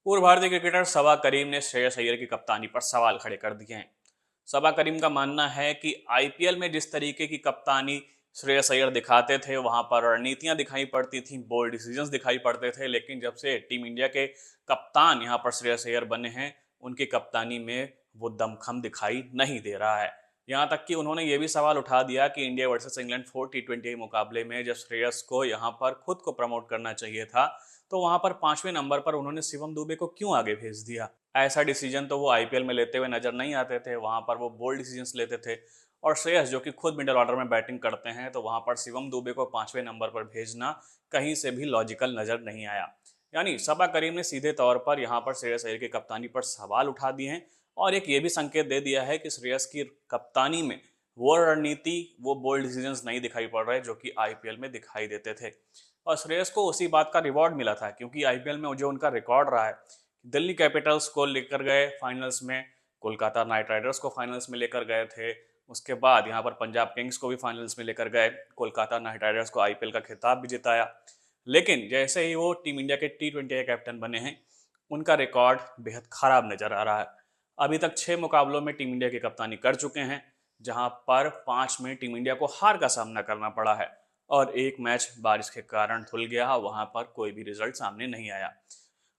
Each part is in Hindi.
पूर्व भारतीय क्रिकेटर सबा करीम ने श्रेयस अय्यर की कप्तानी पर सवाल खड़े कर दिए हैं। सबा करीम का मानना है कि आईपीएल में जिस तरीके की कप्तानी श्रेयस अय्यर दिखाते थे, वहां पर रणनीतियां दिखाई पड़ती थी, बोल्ड डिसीजंस दिखाई पड़ते थे, लेकिन जब से टीम इंडिया के कप्तान यहां पर श्रेयस अय्यर बने हैं, उनकी कप्तानी में वो दमखम दिखाई नहीं दे रहा है। यहां तक कि उन्होंने ये भी सवाल उठा दिया कि इंडिया वर्सेस इंग्लैंड 4 T20 मुकाबले में जब श्रेयस को यहां पर खुद को प्रमोट करना चाहिए था, तो वहां पर 5वें नंबर पर उन्होंने शिवम दुबे को क्यों आगे भेज दिया। ऐसा डिसीजन तो वो आईपीएल में लेते हुए नजर नहीं आते थे, वहां पर वो बोल्ड डिसीजंस लेते थे। और श्रेयस जो कि खुद मिडिल ऑर्डर में बैटिंग करते हैं, तो वहां पर शिवम दुबे को 5वें नंबर पर भेजना कहीं से भी लॉजिकल नजर नहीं आया। यानी सबा करीम ने सीधे तौर पर यहाँ पर श्रेयस अय्यर की कप्तानी पर सवाल उठा दिए हैं और एक ये भी संकेत दे दिया है कि श्रेयस की कप्तानी में वो रणनीति, वो बोल्ड डिसीजंस नहीं दिखाई पड़ रहे जो कि आईपीएल में दिखाई देते थे। और श्रेयस को उसी बात का रिवॉर्ड मिला था, क्योंकि आईपीएल में जो उनका रिकॉर्ड रहा है, दिल्ली कैपिटल्स को लेकर गए फाइनल्स में, कोलकाता नाइट राइडर्स को फाइनल्स में लेकर गए थे, उसके बाद यहाँ पर पंजाब किंग्स को भी फाइनल्स में लेकर गए, कोलकाता नाइट राइडर्स को आईपीएल का खिताब भी जिताया। लेकिन जैसे ही वो टीम इंडिया के T20 के कैप्टन बने हैं, उनका रिकॉर्ड बेहद खराब नजर आ रहा है। अभी तक 6 मुकाबलों में टीम इंडिया की कप्तानी कर चुके हैं, जहां पर 5 में टीम इंडिया को हार का सामना करना पड़ा है और एक मैच बारिश के कारण धुल गया, वहां पर कोई भी रिजल्ट सामने नहीं आया।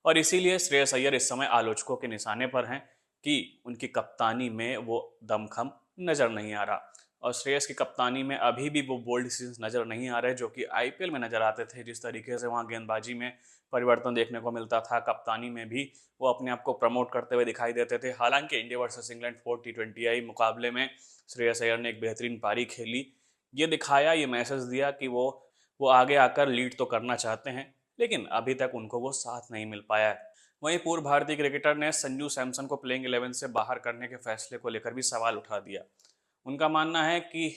और इसीलिए श्रेयस अय्यर इस समय आलोचकों के निशाने पर हैं कि उनकी कप्तानी में वो दमखम नजर नहीं आ रहा। और श्रेयस की कप्तानी में अभी भी वो बोल्ड डिसीजंस नजर नहीं आ रहे जो कि आईपीएल में नजर आते थे। जिस तरीके से वहाँ गेंदबाजी में परिवर्तन देखने को मिलता था, कप्तानी में भी वो अपने आप को प्रमोट करते हुए दिखाई देते थे। हालांकि इंडिया वर्सेस इंग्लैंड 4 T20 मुकाबले में श्रेयस अय्यर ने एक बेहतरीन पारी खेली, ये दिखाया, ये मैसेज दिया कि वो आगे आकर लीड तो करना चाहते हैं, लेकिन अभी तक उनको वो साथ नहीं मिल पाया है। वहीं पूर्व भारतीय क्रिकेटर ने संजू सैमसन को प्लेइंग 11 से बाहर करने के फैसले को लेकर भी सवाल उठा दिया। उनका मानना है कि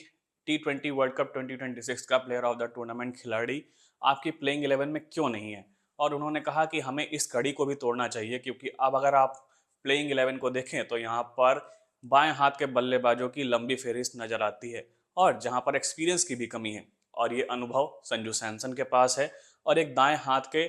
T20 वर्ल्ड कप 2026 का प्लेयर ऑफ द टूर्नामेंट खिलाड़ी आपकी प्लेइंग 11 में क्यों नहीं है। और उन्होंने कहा कि हमें इस कड़ी को भी तोड़ना चाहिए, क्योंकि अब अगर आप प्लेइंग 11 को देखें तो यहाँ पर बाएं हाथ के बल्लेबाजों की लंबी फहरिस्त नजर आती है और जहाँ पर एक्सपीरियंस की भी कमी है, और ये अनुभव संजू सैमसन के पास है। और एक दाएं हाथ के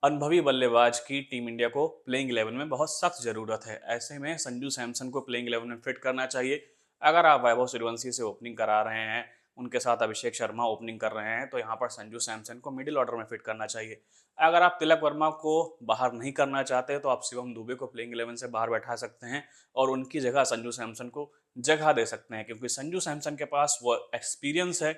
अनुभवी बल्लेबाज की टीम इंडिया को प्लेइंग 11 में बहुत सख्त जरूरत है। ऐसे में संजू सैमसन को प्लेइंग 11 में फिट करना चाहिए। अगर आप वैभव सूर्यवंशी से ओपनिंग करा रहे हैं, उनके साथ अभिषेक शर्मा ओपनिंग कर रहे हैं, तो यहाँ पर संजू सैमसन को मिडिल ऑर्डर में फिट करना चाहिए। अगर आप तिलक वर्मा को बाहर नहीं करना चाहते, तो आप शिवम दुबे को प्लेइंग 11 से बाहर बैठा सकते हैं और उनकी जगह संजू सैमसन को जगह दे सकते हैं, क्योंकि संजू सैमसन के पास वो एक्सपीरियंस है।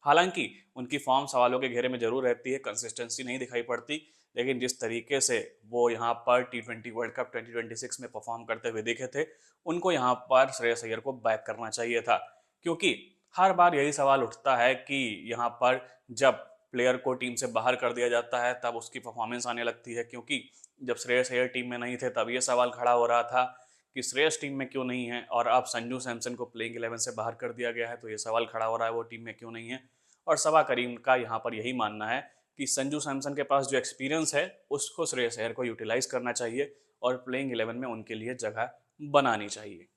हालांकि उनकी फॉर्म सवालों के घेरे में जरूर रहती है, कंसिस्टेंसी नहीं दिखाई पड़ती, लेकिन जिस तरीके से वो यहाँ पर T20 वर्ल्ड कप 2026 में परफॉर्म करते हुए दिखे थे, उनको यहाँ पर श्रेयस अय्यर को बैक करना चाहिए था। क्योंकि हर बार यही सवाल उठता है कि यहाँ पर जब प्लेयर को टीम से बाहर कर दिया जाता है, तब उसकी परफॉर्मेंस आने लगती है। क्योंकि जब श्रेयस अय्यर टीम में नहीं थे, तब ये सवाल खड़ा हो रहा था कि श्रेयस टीम में क्यों नहीं है, और अब संजू सैमसन को प्लेइंग 11 से बाहर कर दिया गया है, तो ये सवाल खड़ा हो रहा है वो टीम में क्यों नहीं है। और सबा करीम का यहाँ पर यही मानना है कि संजू सैमसन के पास जो एक्सपीरियंस है, उसको श्रेयस अय्यर को यूटिलाइज करना चाहिए और प्लेइंग 11 में उनके लिए जगह बनानी चाहिए।